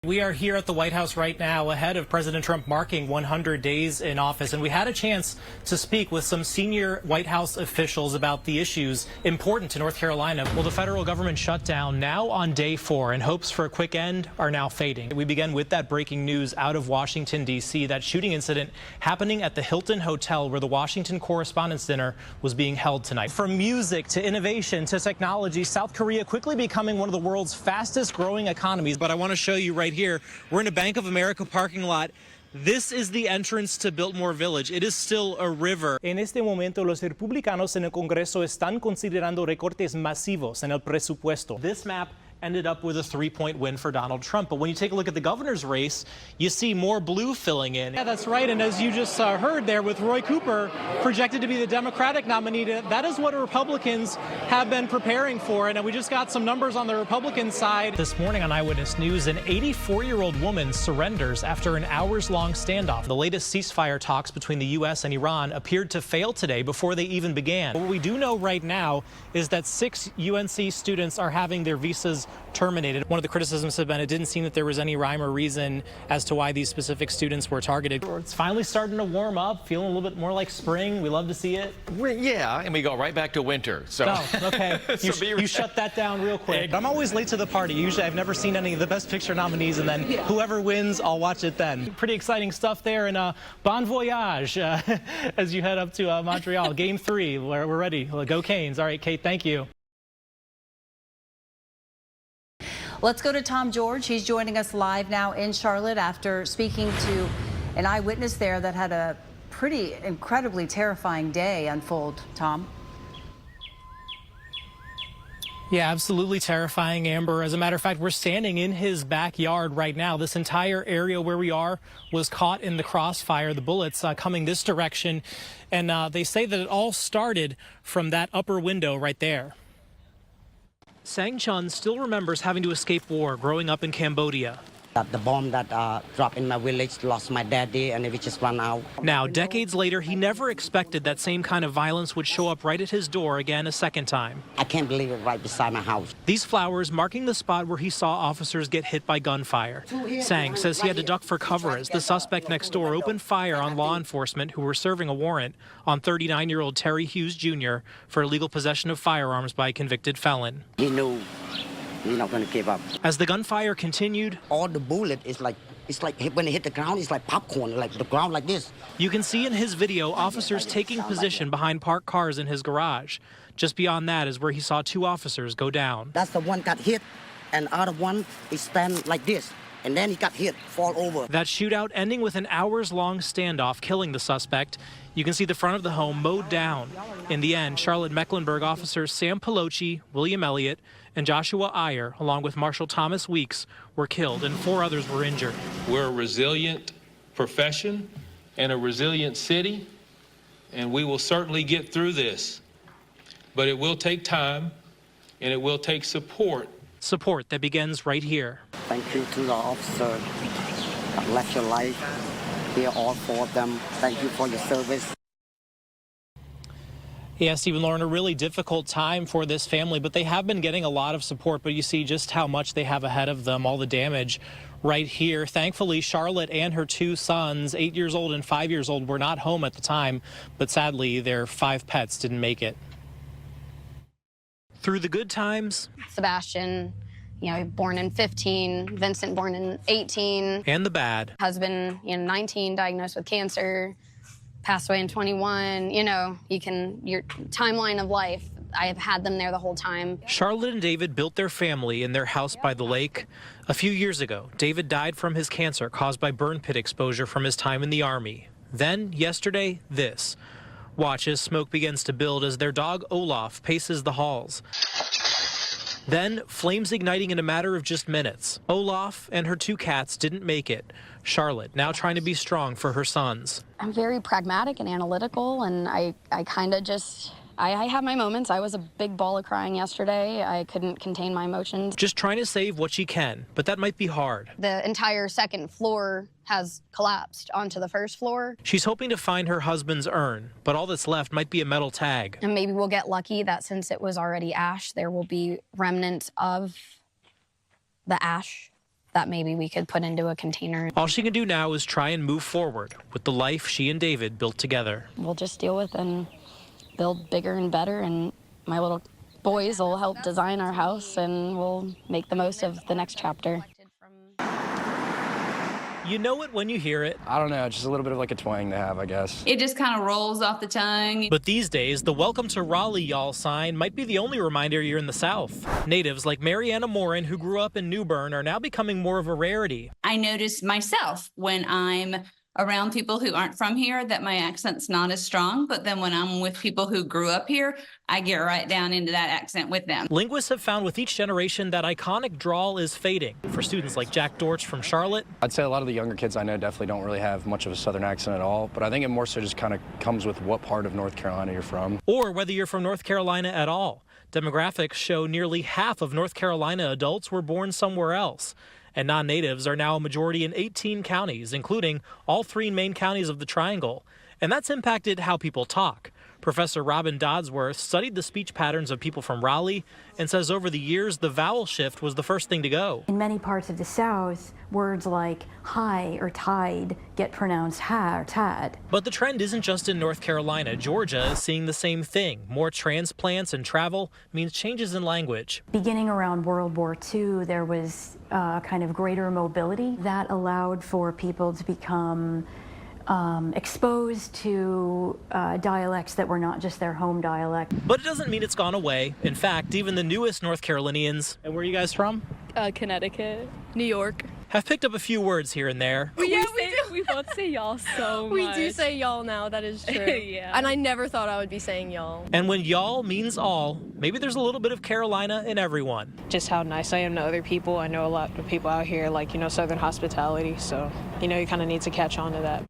We are here at the White House right now ahead of President Trump marking 100 days in office, and we had a chance to speak with some senior White House officials about the issues important to North Carolina. Well, the federal government shutdown now on day 4, and hopes for a quick end are now fading. We begin with that breaking news out of Washington, D.C., that shooting incident happening at the Hilton Hotel where the Washington Correspondents' Dinner was being held tonight. From music to innovation to technology, South Korea quickly becoming one of the world's fastest growing economies. But I want to show you right here, we're in a Bank of America parking lot. This is the entrance to Biltmore Village. It is still a river. En este momento, los republicanos en el Congreso están considerando recortes masivos en el presupuesto. This map ended up with a 3-point win for Donald Trump. But when you take a look at the governor's race, you see more blue filling in. Yeah, that's right. And as you just heard there with Roy Cooper projected to be the Democratic nominee, that is what Republicans have been preparing for. And we just got some numbers on the Republican side. This morning on Eyewitness News, an 84-year-old woman surrenders after an hours-long standoff. The latest ceasefire talks between the U.S. and Iran appeared to fail today before they even began. What we do know right now is that 6 UNC students are having their visas terminated. One of the criticisms have been it didn't seem that there was any rhyme or reason as to why these specific students were targeted. It's finally starting to warm up, feeling a little bit more like spring. We love to see it. Yeah, and we go right back to winter. So. Oh, okay. You shut that down real quick. I'm always late to the party. Usually I've never seen any of the Best Picture nominees, and then whoever wins, I'll watch it then. Pretty exciting stuff there, and bon voyage as you head up to Montreal. Game 3, we're ready. Go Canes. All right, Kate, thank you. Let's go to Tom George. He's joining us live now in Charlotte after speaking to an eyewitness there that had a pretty incredibly terrifying day unfold. Tom? Yeah, absolutely terrifying, Amber. As a matter of fact, we're standing in his backyard right now. This entire area where we are was caught in the crossfire, the bullets coming this direction. And they say that it all started from that upper window right there. Sang Chun still remembers having to escape war growing up in Cambodia. The bomb that dropped in my village lost my daddy, and we just ran out. Now, decades later, he never expected that same kind of violence would show up right at his door again a second time. I can't believe it, right beside my house. These flowers marking the spot where he saw officers get hit by gunfire. Sang says he had to duck for cover as the suspect next door opened fire on law enforcement who were serving a warrant on 39-year-old Terry Hughes Jr. for illegal possession of firearms by a convicted felon. He knew we're not going to give up. As the gunfire continued, all the bullet is like, it's like when it hit the ground, it's like popcorn, like the ground like this. You can see in his video officers taking position behind parked cars in his garage. Just beyond that is where he saw 2 officers go down. That's the one got hit, and the other one is stand like this. And then he got hit, fall over. That shootout ending with an hours-long standoff, killing the suspect. You can see the front of the home mowed down. In the end, Charlotte-Mecklenburg officers Sam Pelosi, William Elliott, and Joshua Iyer, along with Marshal Thomas Weeks, were killed and 4 others were injured. We're a resilient profession and a resilient city, and we will certainly get through this. But it will take time, and it will take support. Support that begins right here. Thank you to the officer that left your life. Here, all 4 of them. Thank you for your service. Yeah, Stephen, Lauren, a really difficult time for this family, but they have been getting a lot of support. But you see just how much they have ahead of them, all the damage right here. Thankfully, Charlotte and her 2 sons, 8 years old and 5 years old, were not home at the time. But sadly, their 5 pets didn't make it. Through the good times, Sebastian, born in 15, Vincent born in 18. And the bad. Husband, 19, diagnosed with cancer, passed away in 21. Your timeline of life, I have had them there the whole time. Charlotte and David built their family in their house by the lake. A few years ago, David died from his cancer caused by burn pit exposure from his time in the Army. Then, yesterday, this. Watch as smoke begins to build as their dog Olaf paces the halls. Then, flames igniting in a matter of just minutes. Olaf and her 2 cats didn't make it. Charlotte now trying to be strong for her sons. I'm very pragmatic and analytical, and I kind of just, I have my moments. I was a big ball of crying yesterday. I couldn't contain my emotions. Just trying to save what she can, but that might be hard. The entire 2nd floor has collapsed onto the 1st floor. She's hoping to find her husband's urn, but all that's left might be a metal tag. And maybe we'll get lucky that since it was already ash, there will be remnants of the ash that maybe we could put into a container. All she can do now is try and move forward with the life she and David built together. We'll just deal with and build bigger and better, and my little boys will help design our house, and we'll make the most of the next chapter. You know it when you hear it. I don't know, it's just a little bit of like a twang to have, I guess. It just kind of rolls off the tongue. But these days, the Welcome to Raleigh, y'all sign might be the only reminder you're in the South. Natives like Mariana Morin, who grew up in New Bern, are now becoming more of a rarity. I notice myself when I'm around people who aren't from here that my accent's not as strong, but then when I'm with people who grew up here, I get right down into that accent with them. Linguists have found with each generation that iconic drawl is fading. For students like Jack Dortch from Charlotte, I'd say a lot of the younger kids I know definitely don't really have much of a Southern accent at all, but I think it more so just kind of comes with what part of North Carolina you're from. or whether you're from North Carolina at all. Demographics show nearly half of North Carolina adults were born somewhere else. And non-natives are now a majority in 18 counties, including all 3 main counties of the Triangle. And that's impacted how people talk. Professor Robin Dodsworth studied the speech patterns of people from Raleigh and says over the years, the vowel shift was the first thing to go. In many parts of the South, words like high or tide get pronounced ha or tad. But the trend isn't just in North Carolina. Georgia is seeing the same thing. More transplants and travel means changes in language. Beginning around World War II, there was kind of greater mobility that allowed for people to become exposed to dialects that were not just their home dialect. But it doesn't mean it's gone away. In fact, even the newest North Carolinians, and where are you guys from? Connecticut, New York. Have picked up a few words here and there. We both say y'all so much. We do say y'all now, that is true. Yeah. And I never thought I would be saying y'all. And when y'all means all, maybe there's a little bit of Carolina in everyone. Just how nice I am to other people. I know a lot of people out here like, Southern hospitality. So, you kind of need to catch on to that.